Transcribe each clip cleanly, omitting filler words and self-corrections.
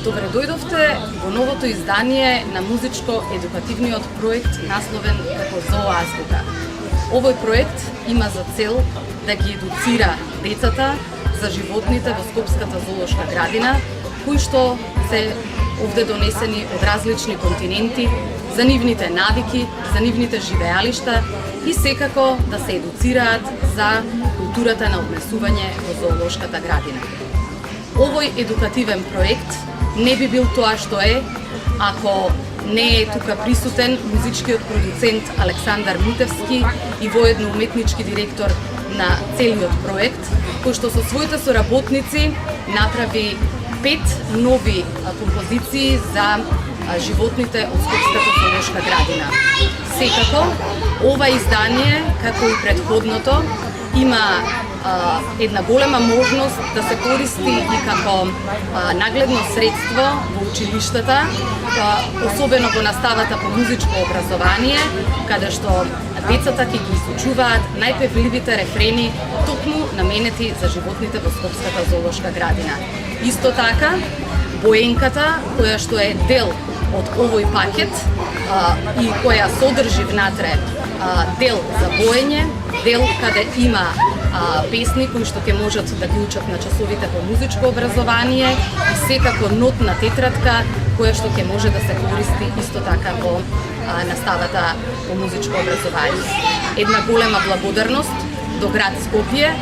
Добре дојдовте во новото издание на музичко-едукативниот проект насловен како Зооазбука. Овој проект има за цел да ги едуцира децата за животните во Скопската зоолошка градина, кои што се овде донесени од различни континенти, за нивните навики, за нивните живеалишта и секако да се едуцираат за културата на однесување во зоолошката градина. Овој едукативен проект не би бил тоа што е ако не е тука присутен музичкиот продуцент Александар Мутевски и воедно уметнички директор на целиот проект, кој што со своите соработници направи 5 нови композиции за животните од Скопската зоолошка градина. Секако, ова издание, како и претходното, има една голема можност да се користи и како нагледно средство во училиштата, особено во наставата по музичко образование, каде што децата ќе ги изучуваат најпевливите рефрени токму наменети за животните во Скопската зоолошка градина. Исто така, боенката, која што е дел од овој пакет и која содржи внатре дел за боење, дел каде има песни кои што ќе можат да ги учат на часовите по музичко образование и секако нотна тетрадка која што ќе може да се користи исто така во наставата по музичко образование. Една голема благодарност до град Скопје,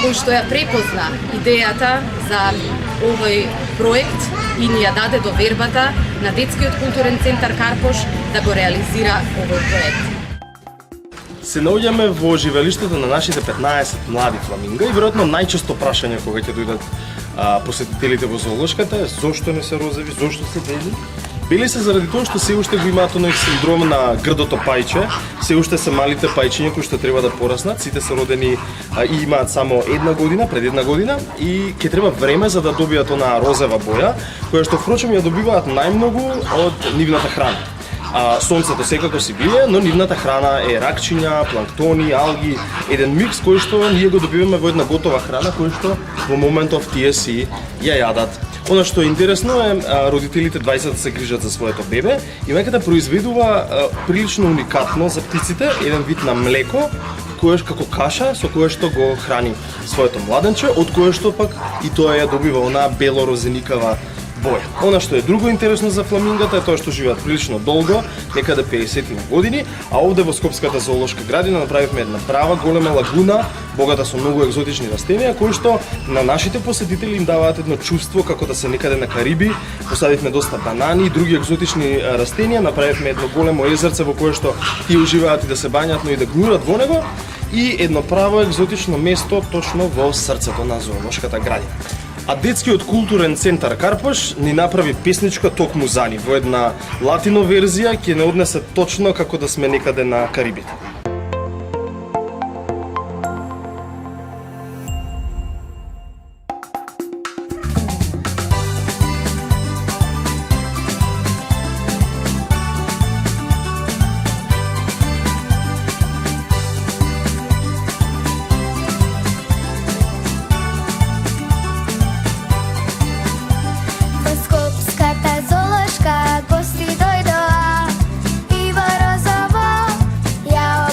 кој што ја препозна идејата за овој проект и ни ја даде довербата на Детскиот културен центар Карпош да го реализира овој проект. Се наоѓаме во живеалиштето на нашите 15 млади фламинга и веројатно најчесто прашање кога ќе дојдат посетителите во зоолошката е зошто не се розови, зошто се бели? Бели се заради тоа што се уште го имаат оној синдром на грдото пајче, се уште се малите пајчиња кои што треба да пораснат, сите се родени и имаат само пред една година и ќе треба време за да добијат онаа розева боја, која што впрочем ја добиваат најмногу од нивната храна. Сонцето секако си бие, но нивната храна е ракчиња, планктони, алги, еден микс кој што ние го добиваме во една готова храна кој што во моментов тие си ја јадат. Она што е интересно е родителите 20 се грижат за своето бебе и мајката произведува прилично уникатно за птиците еден вид на млеко кое како каша со кое што го храни своето младенче, од кое што пак и тоа ја добива онаа бело-розеникава боја. Она што е друго интересно за фламингата е тоа што живеат прилично долго, некаде 50 години, а овде во Скопската зоолошка градина направивме една права голема лагуна, богата со многу екзотични растенија, кои што на нашите посетители им даваат едно чувство како да се некаде на Кариби. Посадивме доста банани и други екзотични растенија, направивме едно големо езерце во кое што тие уживаат и да се бањат, но и да гнурат во него и едно право екзотично место точно во срцето на зоолошката градина. А Детскиот културен центар Карпош ни направи песничка токму за ни, во една латино верзија ќе не однесе точно како да сме некаде на Карибите. Гости дојдоа и во розово ја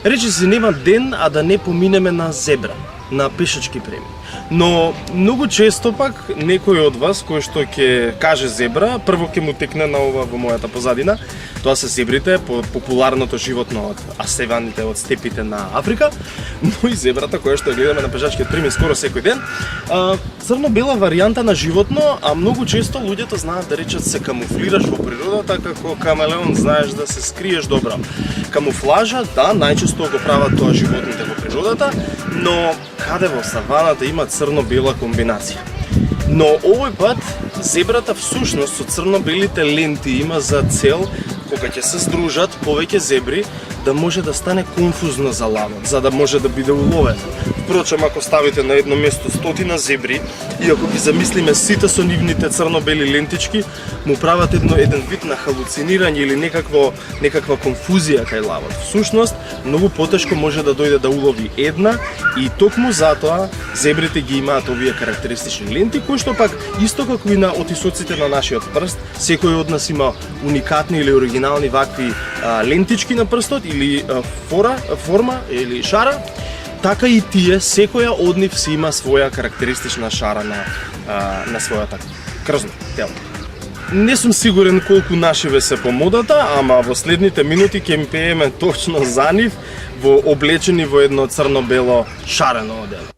Рече се нема ден, а да не поминеме на зебра, на пешачки премии. Но многу често пак некој од вас кој што ќе каже зебра, прво ќе му текне на ова во мојата позадина. Тоа се зебрите, популарното животно од асеваните од степите на Африка, но и зебрата која што гледаме на пешачкиот премии скоро секој ден. Црно-бела варијанта на животно, а многу често луѓето знаат да речат се камуфлираш во природата како камелеон, знаеш да се скриеш добро. Камуфлажа, да, најчесто го прават тоа животните во природата, но каде во саваната има црно-бела комбинација. Но овој пат зебрата всушност со црно-белите ленти има за цел кога ќе се здружат повеќе зебри да може да стане конфузно за лавот, за да може да биде уловен. Впрочем, ако ставите на едно место 100 зебри и ако ги замислиме сите со нивните црно-бели лентички, му прават еден вид на халуцинирање или некаква конфузија кај лавот. Всушност, многу потешко може да дојде да улови една и токму затоа зебрите ги имаат овие карактеристични ленти, кои што пак исто како и на отисоците на нашиот прст, секој од нас има уникатни или оригинални вакви лентички на прстот или форма или шара. Така и тие, секоја од нив си има своја карактеристична шара на својата крзно тело. Не сум сигурен колку нашиве се по модата, ама во следните минути ќе ми пееме точно за нив, облечени во едно црно-бело шарено одело.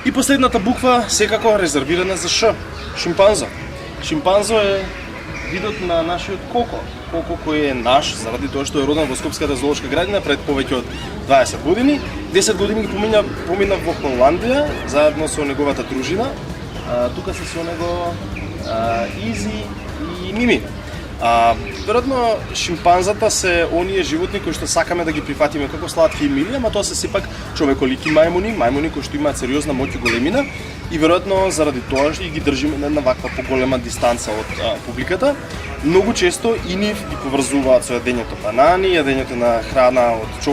И последната буква секако резервирана за Ш. Шимпанзо. Шимпанзо е видот на нашиот коко. Коко кој е наш заради тоа што е роден во Скопската зоолошка градина пред повеќе од 20 години. 10 години ги помина во Холандија заедно со неговата дружина. Тука се со него Изи и Мими. Веројатно шимпанзата се оние животни кои што сакаме да ги прифатиме како сладки и мили, ама тоа се сепак човеколики мајмуни кои што имаат сериозна моќ и големина и веројатно заради тоа и ги држиме на една ваква поголема дистанца од публиката. Многу често и нив ги поврзуваат со јадењето банани, јадењето на храна од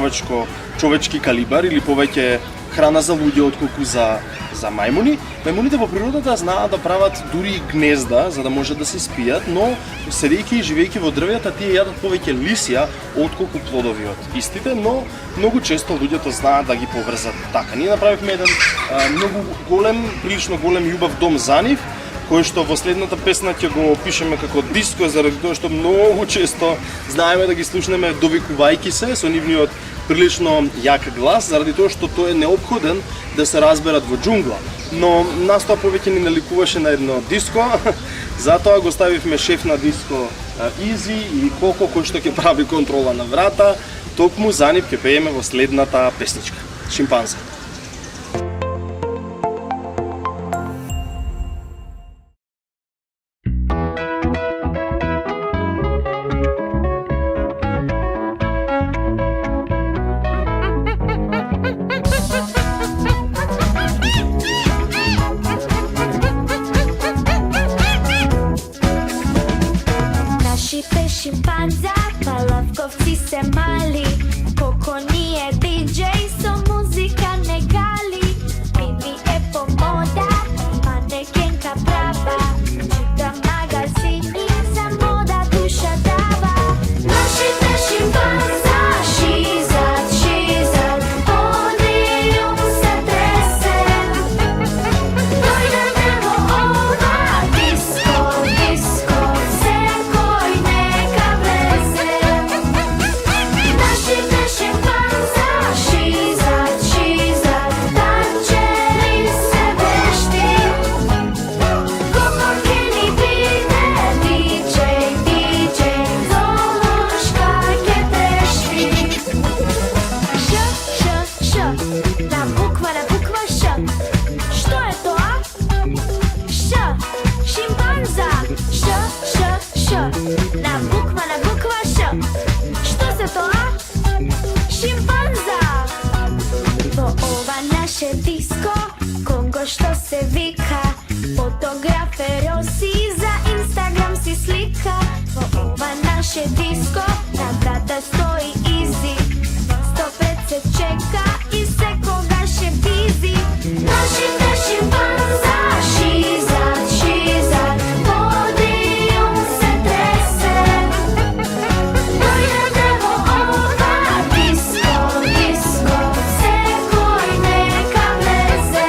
човечки калибар или повеќе храна за луѓе отколку за мајмуни. Мајмуните во природата знаат да прават дури и гнезда за да може да се спијат, но седејќи и живејќи во дрвјата тие јадат повеќе лисја отколку плодови од истите, но многу често луѓето знаат да ги поврзат така. Ние направивме еден многу голем, прилично голем љубав дом за нив, кој што во следната песна ќе го опишеме како диско, заради тоа што многу често знаеме да ги слушнеме довикувајќи се со нивниот прилично јак глас, заради тоа што тој е неопходен да се разберат во џунгла. Но нас тоа повеќе ни наликуваше на едно диско, затоа го ставивме шеф на диско Изи и Коко кој што ќе прави контрола на врата, токму за нив ќе пееме во следната песничка. Шимпанзе. Шимпанза, палавковци се мали, Коко ни е диджеј со музика не гали. Мими е помода, манекенка права, чита магазини за мода душа дава. Нашите шимпанзаши зад подиум се тресе. Дојдете во ова диско, секој нека влезе. Нашите шимпанзаши зад танчери се вешти. Коко ќе ни биде диджеј, золушка ќе трешти. Ш, на буква Ш. Што е тоа? Ш, шимпанза. Ш, на буква Ш. Што се тоа? Шимпанза. Во ова наше диско, Конго што се вика, фотографер си за Инстаграм си слика. Во ова наше диско, на врата стои Изи, сто пред се чека и секогаш е бизи. Нашите шимпанзаши зад подиум се тресе. Дојдете во ова диско, секој нека влезе.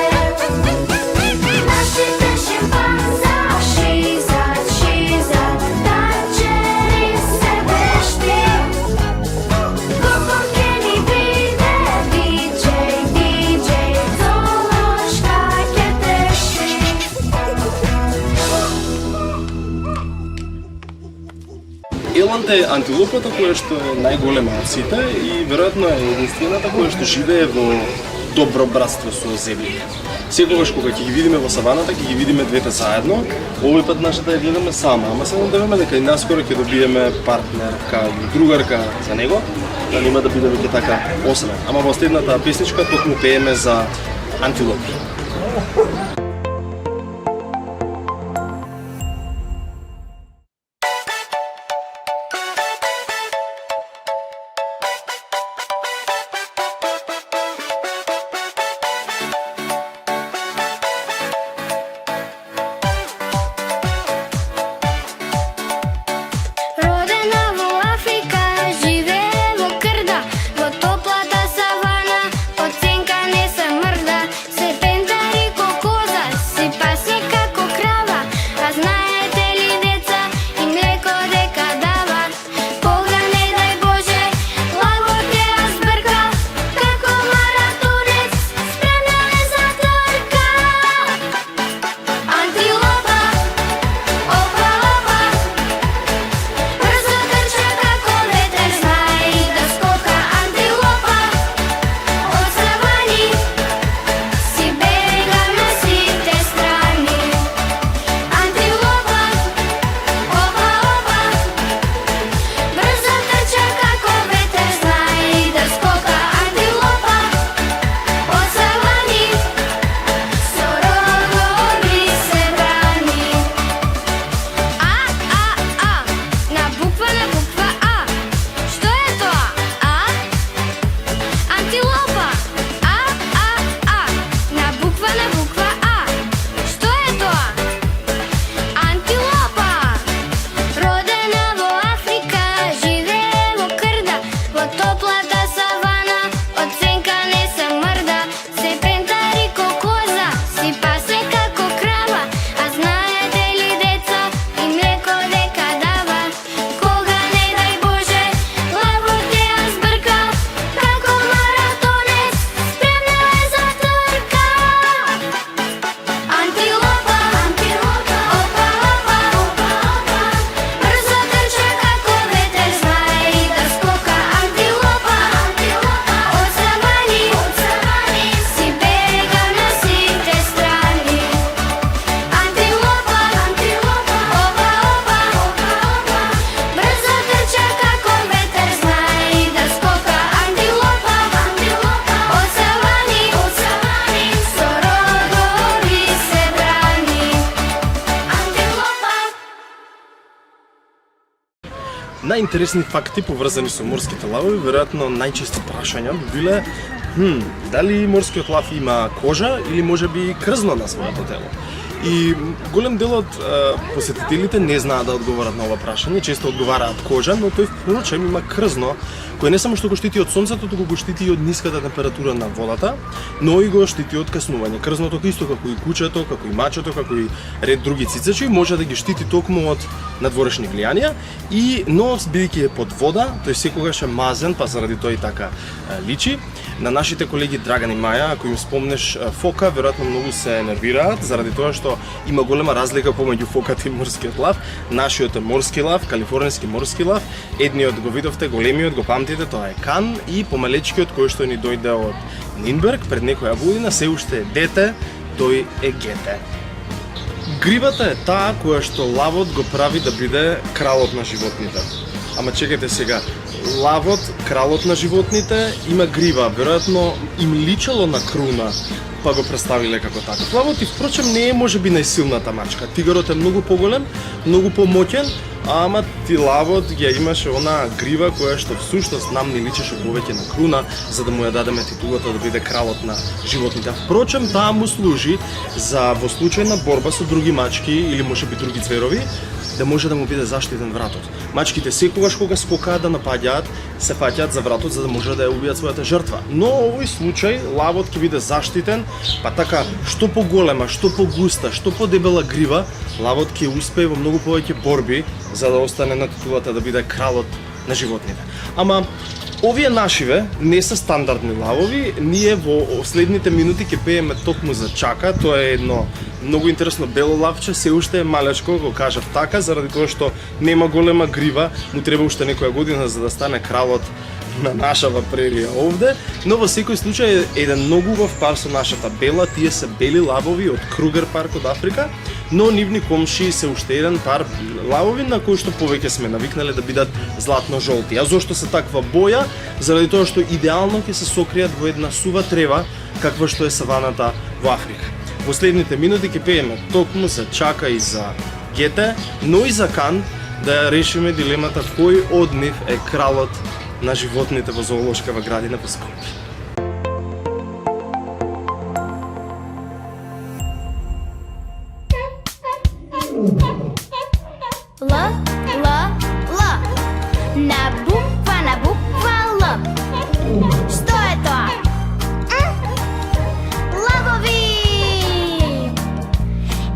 Нашите шимпанзаши зад танчери се вешти. Коко ќе ни биде диджеј, золушка ќе трешти. Еланта е антилопата која што е најголема од сите и веројатно е единствената која што живее во добро братство со зебрите. Секогаш кога ќе ги видиме во саваната, ќе ги видиме двете заедно. Овој пат нашата ја гледаме сама, ама се надеваме дека и наскоро ќе добиеме партнерка или другарка за него, да нема да биде веќе така осрен. Ама во следната песничка токму пееме за антилопи. Родена во Африка, живее во Крда, во топлата савана, од сенка не се мрда, се пентари кокоза, најинтересни факти поврзани со морските лавови, веројатно најчести прашања би биле дали морскиот лав има кожа или можеби крзно на своето тело. И голем дел од посетителите не знаат да одговорат на ова прашање, често одговараат кожа, но тој впрочем има крзно, кој не само што го штити од сонцето, туку го штити и од ниската температура на водата, но и го штити од каснување. Крзното исто како и кучето, како и мачето, како и ред други цицачи, може да ги штити токму од надворешни влијанија, но бидејќи е под вода, тој секогаш е мазен, па заради тоа и така личи. На нашите колеги Драган и Маја, ако им спомнеш фока, веројатно многу се нервираат заради тоа што има голема разлика помеѓу фоката и морскиот лав. Нашиот е морски лав, калифорнијски морски лав. Едниот го видовте, големиот го памтите, тоа е Кан, и помалечкиот кој што ни дојде од Нинберг пред некоја година, се уште е дете, тој е Гете. Гривата е таа која што лавот го прави да биде кралот на животните. Ама чекайте сега, лавот, кралот на животните, има грива, веројатно им личало на круна, па го представиле како така. Лавот и впрочем не е можеби најсилната мачка. Тигарот е многу поголем, многу помоќен, ама ти лавот ја имаше она грива која што всушност нам не личеше повеќе на круна, за да му ја дадеме титулата да биде кралот на животните. Впрочем, таа му служи за во случај на борба со други мачки или можеби други зверови, да може да му биде заштитен вратот. Мачките секогаш кога скокаат да напаѓаат, се паѓаат за вратот за да може да ја убијат својата жртва. Но овој случај лавот ќе биде заштитен, па така што поголема, што погуста, што подебела грива, лавот ќе успее во многу повеќе борби за да остане на титулата да биде кралот на животните. Ама овие нашиве не се стандардни лавови, ние во следните минути ќе пееме токму за Чака, тоа е едно многу интересно бело лавче, се уште е малечко, го кажав така, заради тоа што нема голема грива, му треба уште некоја година за да стане кралот на нашава прерија овде, но во секој случај е еден многу убав пар со нашата бела, тие се бели лавови од Кругер парк од Африка, но нивни комши се уште еден пар лавови на кои што повеќе сме навикнале да бидат златно-жолти. А зошто се таква боја? Заради тоа што идеално ќе се сокријат во една сува трева, каква што е саваната во Африка. Во следните минути ќе пееме токму за Чака и за Гете, но и за Кан, да ја решиме дилемата кој од нив е кралот на животните во зоолошкава градина во Скопје. Л, Л, Л. На буква Л. Што е тоа? Лавови!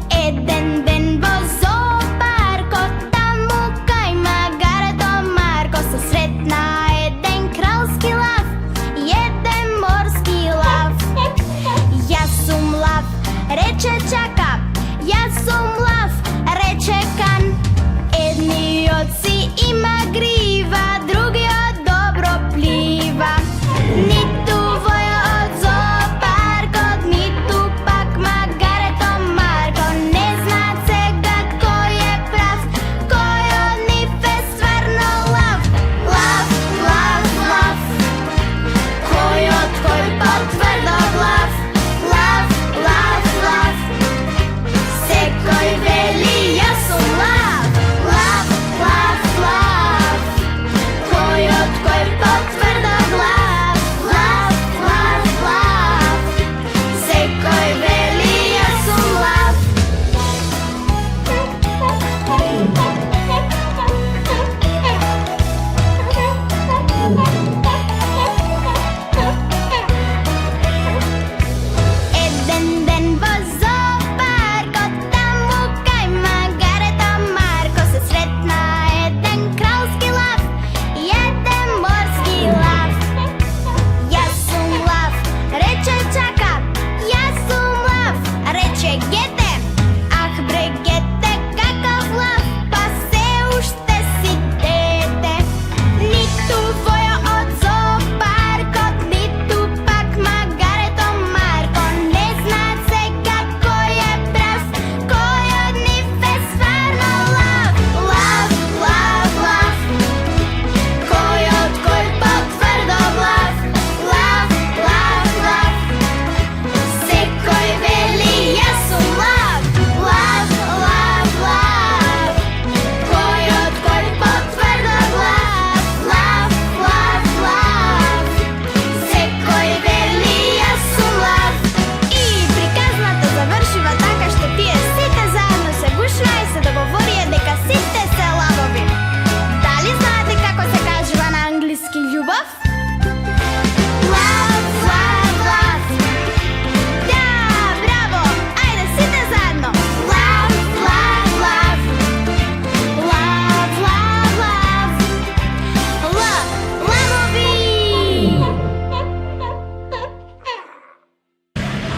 Еден ден во зоопаркот, таму кај магарето Марко се сретна еден кралски лав. Једе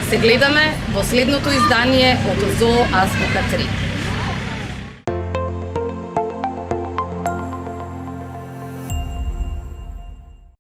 Се гледаме во следното издание од Зоо Азбука 3.